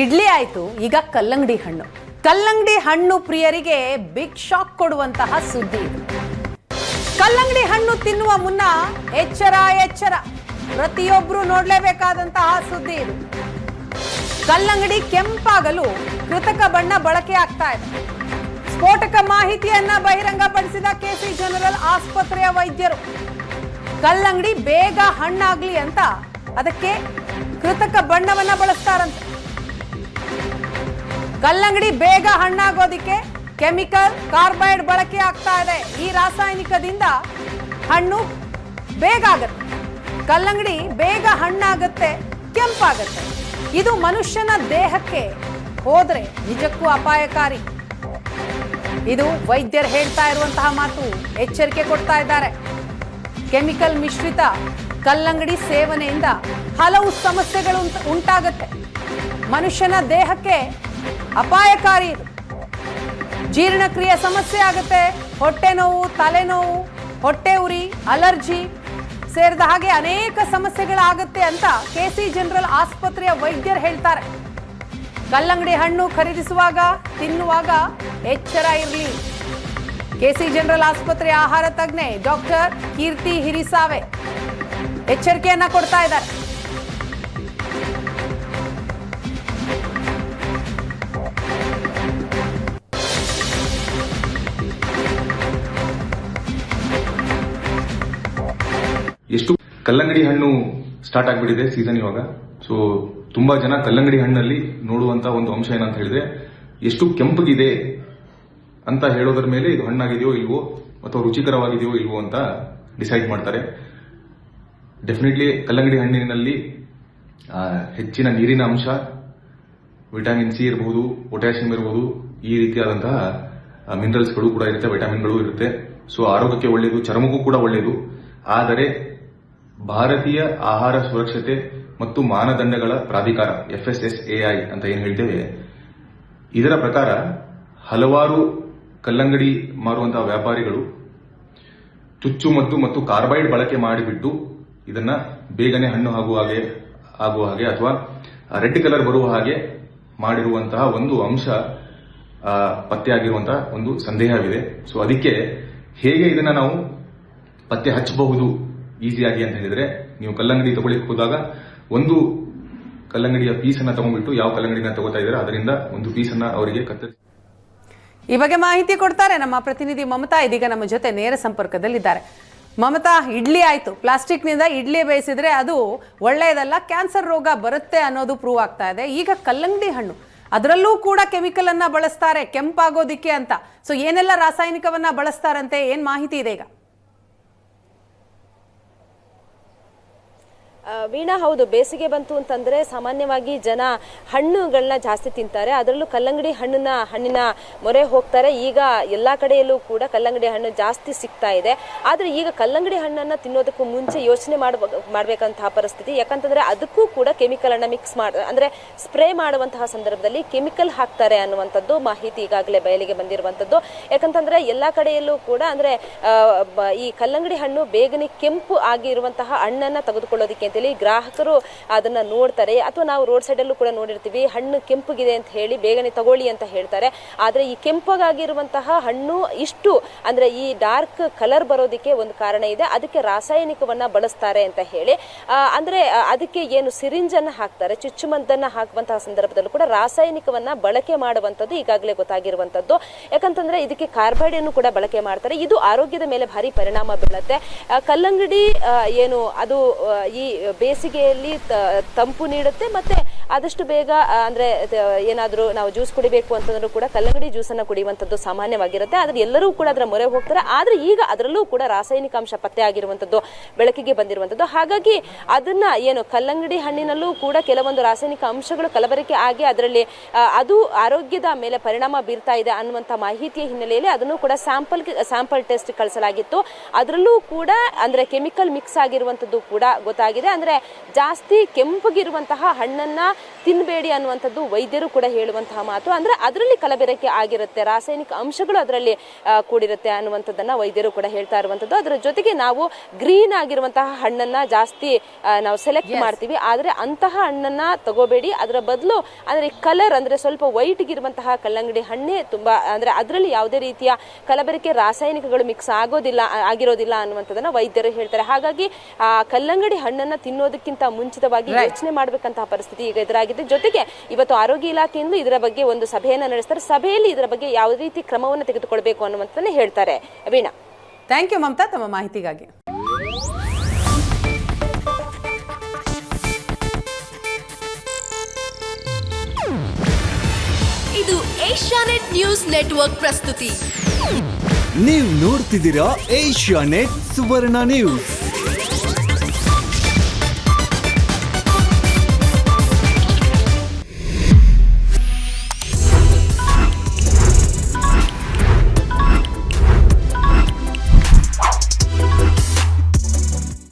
ಇಡ್ಲಿ ಆಯ್ತು, ಈಗ ಕಲ್ಲಂಗಡಿ ಹಣ್ಣು. ಕಲ್ಲಂಗಡಿ ಹಣ್ಣು ಪ್ರಿಯರಿಗೆ ಬಿಗ್ ಶಾಕ್ ಕೊಡುವಂತಹ ಸುದ್ದಿ ಇದು. ಕಲ್ಲಂಗಡಿ ಹಣ್ಣು ತಿನ್ನುವ ಮುನ್ನ ಎಚ್ಚರ ಎಚ್ಚರ, ಪ್ರತಿಯೊಬ್ಬರು ನೋಡಲೇಬೇಕಾದಂತಹ ಸುದ್ದಿ ಇದು. ಕಲ್ಲಂಗಡಿ ಕೆಂಪಾಗಲು ಕೃತಕ ಬಣ್ಣ ಬಳಕೆ ಆಗ್ತಾ ಇದೆ. ಸ್ಫೋಟಕ ಮಾಹಿತಿಯನ್ನ ಬಹಿರಂಗಪಡಿಸಿದ ಕೆಸಿ ಜನರಲ್ ಆಸ್ಪತ್ರೆಯ ವೈದ್ಯರು. ಕಲ್ಲಂಗಡಿ ಬೇಗ ಹಣ್ಣಾಗ್ಲಿ ಅಂತ ಅದಕ್ಕೆ ಕೃತಕ ಬಣ್ಣವನ್ನ ಬಳಸ್ತಾರಂತೆ. ಕಲ್ಲಂಗಡಿ ಬೇಗ ಹಣ್ಣಾಗೋದಿಕ್ಕೆ ಕೆಮಿಕಲ್ ಕಾರ್ಬೈಡ್ ಬಳಕೆ ಆಗ್ತಾ ಇದೆ. ಈ ರಾಸಾಯನಿಕದಿಂದ ಹಣ್ಣು ಬೇಗ ಆಗತ್ತೆ. ಕಲ್ಲಂಗಡಿ ಬೇಗ ಹಣ್ಣಾಗತ್ತೆ, ಕೆಂಪಾಗತ್ತೆ. ಇದು ಮನುಷ್ಯನ ದೇಹಕ್ಕೆ ಹೋದ್ರೆ ನಿಜಕ್ಕೂ ಅಪಾಯಕಾರಿ. ಇದು ವೈದ್ಯರು ಹೇಳ್ತಾ ಇರುವಂತಹ ಮಾತು, ಎಚ್ಚರಿಕೆ ಕೊಡ್ತಾ ಇದ್ದಾರೆ. ಕೆಮಿಕಲ್ ಮಿಶ್ರಿತ ಕಲ್ಲಂಗಡಿ ಸೇವನೆಯಿಂದ ಹಲವು ಸಮಸ್ಯೆಗಳು ಉಂಟಾಗತ್ತೆ. ಮನುಷ್ಯನ ದೇಹಕ್ಕೆ ಅಪಾಯಕಾರಿ ಇದು. ಜೀರ್ಣಕ್ರಿಯೆ ಸಮಸ್ಯೆ ಆಗುತ್ತೆ, ಹೊಟ್ಟೆ ನೋವು, ತಲೆನೋವು, ಹೊಟ್ಟೆ ಉರಿ, ಅಲರ್ಜಿ ಸೇರಿದ ಹಾಗೆ ಅನೇಕ ಸಮಸ್ಯೆಗಳಾಗುತ್ತೆ ಅಂತ ಕೆಸಿ ಜನರಲ್ ಆಸ್ಪತ್ರೆಯ ವೈದ್ಯರು ಹೇಳ್ತಾರೆ. ಕಲ್ಲಂಗಡಿ ಹಣ್ಣು ಖರೀದಿಸುವಾಗ, ತಿನ್ನುವಾಗ ಎಚ್ಚರ ಇರಲಿ. ಕೆಸಿ ಜನರಲ್ ಆಸ್ಪತ್ರೆಯ ಆಹಾರ ತಜ್ಞೆ ಡಾಕ್ಟರ್ ಕೀರ್ತಿ ಹಿರಿಸಾವೆ ಎಚ್ಚರಿಕೆಯನ್ನ ಕೊಡ್ತಾ ಇದ್ದಾರೆ. ಎಷ್ಟು ಕಲ್ಲಂಗಡಿ ಹಣ್ಣು ಸ್ಟಾರ್ಟ್ ಆಗ್ಬಿಟ್ಟಿದೆ ಸೀಸನ್ ಇವಾಗ. ಸೊ ತುಂಬಾ ಜನ ಕಲ್ಲಂಗಡಿ ಹಣ್ಣಲ್ಲಿ ನೋಡುವಂತ ಒಂದು ಅಂಶ ಏನಂತ ಹೇಳಿದ್ರೆ, ಎಷ್ಟು ಕೆಂಪಗಿದೆ ಅಂತ ಹೇಳೋದ್ರ ಮೇಲೆ ಇದು ಹಣ್ಣಾಗಿದೆಯೋ ಇಲ್ವೋ ಅಥವಾ ರುಚಿಕರವಾಗಿದೆಯೋ ಇಲ್ವೋ ಅಂತ ಡಿಸೈಡ್ ಮಾಡ್ತಾರೆ. ಡೆಫಿನೆಟ್ಲಿ ಕಲ್ಲಂಗಡಿ ಹಣ್ಣಿನಲ್ಲಿ ಹೆಚ್ಚಿನ ನೀರಿನ ಅಂಶ, ವಿಟಮಿನ್ ಸಿ ಇರಬಹುದು, ಪೊಟ್ಯಾಷಿಯಂ ಇರಬಹುದು, ಈ ರೀತಿಯಾದಂತಹ ಮಿನರಲ್ಸ್ಗಳು ಕೂಡ ಇರುತ್ತೆ, ವಿಟಮಿನ್ಗಳು ಇರುತ್ತೆ. ಸೊ ಆರೋಗ್ಯಕ್ಕೆ ಒಳ್ಳೆಯದು, ಚರ್ಮಕ್ಕೂ ಕೂಡ ಒಳ್ಳೆಯದು. ಆದರೆ ಭಾರತೀಯ ಆಹಾರ ಸುರಕ್ಷತೆ ಮತ್ತು ಮಾನದಂಡಗಳ ಪ್ರಾಧಿಕಾರ FSSAI ಅಂತ ಏನ್ ಹೇಳ್ತೇವೆ, ಇದರ ಪ್ರಕಾರ ಹಲವಾರು ಕಲ್ಲಂಗಡಿ ಮಾರುವಂತಹ ವ್ಯಾಪಾರಿಗಳು ಚುಚ್ಚುಮದ್ದು ಮತ್ತು ಕಾರ್ಬೈಡ್ ಬಳಕೆ ಮಾಡಿಬಿಟ್ಟು ಇದನ್ನ ಬೇಗನೆ ಹಣ್ಣು ಆಗುವ ಹಾಗೆ ಅಥವಾ ರೆಡ್ ಕಲರ್ ಬರುವ ಹಾಗೆ ಮಾಡಿರುವಂತಹ ಒಂದು ಅಂಶ ಪತ್ತೆಯಾಗಿರುವಂತಹ ಒಂದು ಸಂದೇಹವಿದೆ. ಸೊ ಅದಕ್ಕೆ ಹೇಗೆ ಇದನ್ನ ನಾವು ಪತ್ತೆ ಹಚ್ಚಬಹುದು ಈಸಿಯಾಗಿ ಅಂತ ಹೇಳಿದ್ರೆ, ನೀವು ಕಲ್ಲಂಗಡಿ ತಗೊಳ್ಳಿಕ್ಕೆ ಹೋದಾಗ ಒಂದು ಕಲ್ಲಂಗಡಿಯ ಪೀಸನ್ನ ತಗೊಂಡ್ಬಿಟ್ಟು ಯಾವ ಕಲ್ಲಂಗಡಿನ ತಗೋತಾ ಇದ್ದಾರೆ ಅದರಿಂದ ಒಂದು ಪೀಸನ್ನ ಅವರಿಗೆ ಕತ್ತರಿಸಿ. ಈ ಬಗ್ಗೆ ಮಾಹಿತಿ ಕೊಡ್ತಾರೆ ನಮ್ಮ ಪ್ರತಿನಿಧಿ ಮಮತಾ. ಇದೀಗ ನಮ್ಮ ಜೊತೆ ನೇರ ಸಂಪರ್ಕದಲ್ಲಿದ್ದಾರೆ. ಮಮತಾ, ಇಡ್ಲಿ ಆಯ್ತು, ಪ್ಲಾಸ್ಟಿಕ್ನಿಂದ ಇಡ್ಲಿ ಬೇಯಿಸಿದ್ರೆ ಅದು ಒಳ್ಳೆಯದಲ್ಲ, ಕ್ಯಾನ್ಸರ್ ರೋಗ ಬರುತ್ತೆ ಅನ್ನೋದು ಪ್ರೂವ್ ಆಗ್ತಾ ಇದೆ. ಈಗ ಕಲ್ಲಂಗಡಿ ಹಣ್ಣು, ಅದರಲ್ಲೂ ಕೂಡ ಕೆಮಿಕಲ್ ಅನ್ನ ಬಳಸ್ತಾರೆ ಕೆಂಪಾಗೋದಿಕ್ಕೆ ಅಂತ. ಸೊ ಏನೆಲ್ಲ ರಾಸಾಯನಿಕವನ್ನ ಬಳಸ್ತಾರಂತೆ, ಏನ್ ಮಾಹಿತಿ ಇದೆ ಈಗ? ವೀಣಾ, ಹೌದು, ಬೇಸಿಗೆ ಬಂತು ಅಂತಂದ್ರೆ ಸಾಮಾನ್ಯವಾಗಿ ಜನ ಹಣ್ಣುಗಳನ್ನ ಜಾಸ್ತಿ ತಿಂತಾರೆ. ಅದರಲ್ಲೂ ಕಲ್ಲಂಗಡಿ ಹಣ್ಣಿನ ಮೊರೆ ಹೋಗ್ತಾರೆ. ಈಗ ಎಲ್ಲಾ ಕಡೆಯಲ್ಲೂ ಕೂಡ ಕಲ್ಲಂಗಡಿ ಹಣ್ಣು ಜಾಸ್ತಿ ಸಿಗ್ತಾ ಇದೆ. ಆದ್ರೆ ಈಗ ಕಲ್ಲಂಗಡಿ ಹಣ್ಣನ್ನ ತಿನ್ನೋದಕ್ಕೂ ಮುಂಚೆ ಯೋಚನೆ ಮಾಡಬೇಕಂತಹ ಪರಿಸ್ಥಿತಿ. ಯಾಕಂತಂದ್ರೆ ಅದಕ್ಕೂ ಕೂಡ ಕೆಮಿಕಲ್ ಅನ್ನ ಮಿಕ್ಸ್ ಅಂದ್ರೆ ಸ್ಪ್ರೇ ಮಾಡುವಂತಹ ಸಂದರ್ಭದಲ್ಲಿ ಕೆಮಿಕಲ್ ಹಾಕ್ತಾರೆ ಅನ್ನುವಂಥದ್ದು ಮಾಹಿತಿ ಈಗಾಗಲೇ ಬಯಲಿಗೆ ಬಂದಿರುವಂತದ್ದು. ಯಾಕಂತಂದ್ರೆ ಎಲ್ಲಾ ಕಡೆಯಲ್ಲೂ ಕೂಡ ಅಂದ್ರೆ ಈ ಕಲ್ಲಂಗಡಿ ಹಣ್ಣು ಬೇಗನೆ ಕೆಂಪು ಆಗಿರುವಂತಹ ಹಣ್ಣನ್ನ ತೆಗೆದುಕೊಳ್ಳೋದಕ್ಕೆ ಅಂತೇಳಿ ಗ್ರಾಹಕರು ಅದನ್ನ ನೋಡ್ತಾರೆ. ಅಥವಾ ನಾವು ರೋಡ್ ಸೈಡ್ ಅಲ್ಲೂ ಕೂಡ ನೋಡಿರ್ತೀವಿ, ಹಣ್ಣು ಕೆಂಪಗಿದೆ ಅಂತ ಹೇಳಿ ಬೇಗನೆ ತಗೊಳ್ಳಿ ಅಂತ ಹೇಳ್ತಾರೆ. ಆದ್ರೆ ಈ ಕೆಂಪಗಾಗಿರುವಂತಹ ಹಣ್ಣು ಇಷ್ಟು ಅಂದ್ರೆ ಈ ಡಾರ್ಕ್ ಕಲರ್ ಬರೋದಕ್ಕೆ ಒಂದು ಕಾರಣ ಇದೆ. ಅದಕ್ಕೆ ರಾಸಾಯನಿಕವನ್ನ ಬಳಸ್ತಾರೆ ಅಂತ ಹೇಳಿ ಅಂದ್ರೆ ಅದಕ್ಕೆ ಏನು ಸಿರಿಂಜ್ ಅನ್ನ ಹಾಕ್ತಾರೆ, ಚುಚ್ಚುಮದ್ದನ್ನ ಹಾಕುವಂತಹ ಸಂದರ್ಭದಲ್ಲೂ ಕೂಡ ರಾಸಾಯನಿಕವನ್ನ ಬಳಕೆ ಮಾಡುವಂತದ್ದು ಈಗಾಗಲೇ ಗೊತ್ತಾಗಿರುವಂತದ್ದು. ಯಾಕಂತಂದ್ರೆ ಇದಕ್ಕೆ ಕಾರ್ಬೈಡ್ ಅನ್ನು ಕೂಡ ಬಳಕೆ ಮಾಡ್ತಾರೆ. ಇದು ಆರೋಗ್ಯದ ಮೇಲೆ ಭಾರಿ ಪರಿಣಾಮ ಬೀಳುತ್ತೆ. ಕಲ್ಲಂಗಡಿ ಏನು ಅದು ಈ ಬೇಸಿಗೆಯಲ್ಲಿ ತಂಪು ನೀಡುತ್ತೆ. ಮತ್ತೆ ಆದಷ್ಟು ಬೇಗ ಅಂದ್ರೆ ಏನಾದ್ರೂ ನಾವು ಜ್ಯೂಸ್ ಕುಡಿಬೇಕು ಅಂತಂದ್ರೂ ಕೂಡ ಕಲ್ಲಂಗಡಿ ಜ್ಯೂಸ್ ಅನ್ನ ಕುಡಿಯುವಂತದ್ದು ಸಾಮಾನ್ಯವಾಗಿರುತ್ತೆ. ಆದ್ರೆ ಎಲ್ಲರೂ ಕೂಡ ಅದರ ಮೊರೆ ಹೋಗ್ತಾರೆ. ಆದ್ರೆ ಈಗ ಅದರಲ್ಲೂ ಕೂಡ ರಾಸಾಯನಿಕ ಅಂಶ ಪತ್ತೆ ಆಗಿರುವಂತದ್ದು ಬೆಳಕಿಗೆ ಬಂದಿರುವಂತದ್ದು. ಹಾಗಾಗಿ ಅದನ್ನ ಏನು ಕಲ್ಲಂಗಡಿ ಹಣ್ಣಿನಲ್ಲೂ ಕೂಡ ಕೆಲವೊಂದು ರಾಸಾಯನಿಕ ಅಂಶಗಳು ಕಲಬೆರಕೆ ಆಗಿ ಅದರಲ್ಲಿ ಅದು ಆರೋಗ್ಯದ ಮೇಲೆ ಪರಿಣಾಮ ಬೀರ್ತಾ ಇದೆ ಅನ್ನುವಂತ ಮಾಹಿತಿಯ ಹಿನ್ನೆಲೆಯಲ್ಲಿ ಅದನ್ನು ಕೂಡ ಸ್ಯಾಂಪಲ್ ಟೆಸ್ಟ್ ಕಳಿಸಲಾಗಿತ್ತು. ಅದರಲ್ಲೂ ಕೂಡ ಅಂದ್ರೆ ಕೆಮಿಕಲ್ ಮಿಕ್ಸ್ ಆಗಿರುವಂತದ್ದು ಕೂಡ ಗೊತ್ತಾಗಿದೆ. ಅಂದ್ರೆ ಜಾಸ್ತಿ ಕೆಂಪಗಿರುವಂತಹ ಹಣ್ಣನ್ನ ತಿನ್ನಬೇಡಿ ಅನ್ನುವಂಥದ್ದು ವೈದ್ಯರು ಕೂಡ ಹೇಳುವಂತಹ ಮಾತು. ಅಂದ್ರೆ ಅದರಲ್ಲಿ ಕಲಬೆರಕೆ ಆಗಿರುತ್ತೆ, ರಾಸಾಯನಿಕ ಅಂಶಗಳು ಅದರಲ್ಲಿ ಕೂಡಿರುತ್ತೆ ಅನ್ನುವಂಥದ್ದನ್ನ ವೈದ್ಯರು ಕೂಡ ಹೇಳ್ತಾ ಇರುವಂಥದ್ದು. ಅದರ ಜೊತೆಗೆ ನಾವು ಗ್ರೀನ್ ಆಗಿರುವಂತಹ ಹಣ್ಣನ್ನ ಜಾಸ್ತಿ ನಾವು ಸೆಲೆಕ್ಟ್ ಮಾಡ್ತೀವಿ, ಆದ್ರೆ ಅಂತಹ ಹಣ್ಣನ್ನ ತಗೋಬೇಡಿ. ಅದರ ಬದಲು ಅಂದ್ರೆ ಕಲರ್ ಅಂದ್ರೆ ಸ್ವಲ್ಪ ವೈಟ್ ಇರುವಂತಹ ಕಲ್ಲಂಗಡಿ ಹಣ್ಣೆ ತುಂಬಾ, ಅಂದ್ರೆ ಅದರಲ್ಲಿ ಯಾವುದೇ ರೀತಿಯ ಕಲಬೆರಕೆ ರಾಸಾಯನಿಕಗಳು ಮಿಕ್ಸ್ ಆಗಿರೋದಿಲ್ಲ ಅನ್ನುವಂಥದ್ದನ್ನ ವೈದ್ಯರು ಹೇಳ್ತಾರೆ. ಹಾಗಾಗಿ ಆ ಕಲ್ಲಂಗಡಿ ಹಣ್ಣನ್ನ ತಿನ್ನೋದಕ್ಕಿಂತ ಮುಂಚಿತವಾಗಿ ಯೋಚನೆ ಮಾಡಬೇಕಂತಹ ಪರಿಸ್ಥಿತಿ ಈಗ ಎದುರಾಗಿದೆ. ಜೊತೆಗೆ ಇವತ್ತು ಆರೋಗ್ಯ ಇಲಾಖೆಯಿಂದ ಇದರ ಬಗ್ಗೆ ಒಂದು ಸಭೆಯನ್ನ ನಡೆಸ್ತಾರೆ. ಸಭೆಯಲ್ಲಿ ಇದರ ಬಗ್ಗೆ ಯಾವ ರೀತಿ ಕ್ರಮವನ್ನು ತೆಗೆದುಕೊಳ್ಬೇಕು ಅನ್ನುವಂಥದ್ದನ್ನ ಹೇಳ್ತಾರೆ. ವೀಣಾ, ಥ್ಯಾಂಕ್ ಯು ಮಮತಾ ತಮ್ಮ ಮಾಹಿತಿಗಾಗಿ. ಇದು ಏಷ್ಯಾನೆಟ್ ನ್ಯೂಸ್ ನೆಟ್ವರ್ಕ್ ಪ್ರಸ್ತುತಿ. ನೀವು ನೋಡ್ತಿದ್ದೀರಾ ಏಷ್ಯಾನೆಟ್ ಸುವರ್ಣ ನ್ಯೂಸ್.